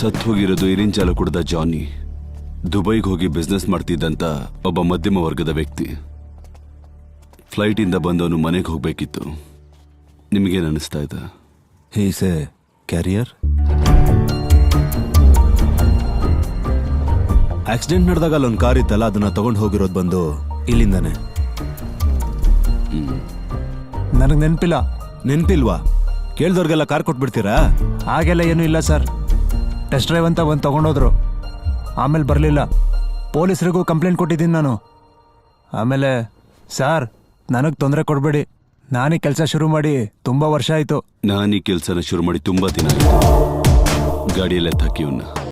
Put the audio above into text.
ಸತ್ ಹೋಗಿರೋದು ಇರಿಂಚಾಲು ಕುಡ್ದ ಜಾನಿ ದುಬೈಗೆ ಹೋಗಿ ಬಿಸ್ನೆಸ್ ಮಾಡ್ತಿದ್ದಂತ ಒಬ್ಬ ಮಧ್ಯಮ ವರ್ಗದ ವ್ಯಕ್ತಿ. ಫ್ಲೈಟಿಂದ ಬಂದವನು ಮನೆಗೆ ಹೋಗ್ಬೇಕಿತ್ತು. ನಿಮಗೇನು ಅನಿಸ್ತಾ ಇದೆ? He's A carrier. ಆಕ್ಸಿಡೆಂಟ್ ನಡೆದಾಗ ಅಲ್ಲೊಂದು ಕಾರ್ ಇತ್ತಲ್ಲ, ಅದನ್ನ ತಗೊಂಡು ಹೋಗಿರೋದು ಬಂದು ಇಲ್ಲಿಂದಾನೆ. ನನಗೆ ನೆನಪಿಲ್ಲ. ನೆನಪಿಲ್ವಾ? ಕೇಳ್ದವ್ರಿಗೆಲ್ಲ ಕಾರ್ ಕೊಟ್ಬಿಡ್ತೀರಾ? ಹಾಗೆಲ್ಲ ಏನೂ ಇಲ್ಲ ಸರ್. ಟೆಸ್ಟ್ ಡ್ರೈವ್ ಅಂತ ಬಂದು ತಗೊಂಡೋದ್ರು, ಆಮೇಲೆ ಬರಲಿಲ್ಲ. ಪೊಲೀಸರಿಗೂ ಕಂಪ್ಲೇಂಟ್ ಕೊಟ್ಟಿದ್ದೀನಿ ನಾನು. ಆಮೇಲೆ ಸರ್, ನನಗೆ ತೊಂದರೆ ಕೊಡಬೇಡಿ, ನಾನೀ ಕೆಲಸ ಶುರು ಮಾಡಿ ತುಂಬ ವರ್ಷ ಆಯಿತು. ನಾನು ಈ ಕೆಲಸನ ಶುರು ಮಾಡಿ ತುಂಬಾ ದಿನ ಆಯಿತು. ಗಾಡಿಯಲ್ಲೇ ಎತ್ತಾಕಿ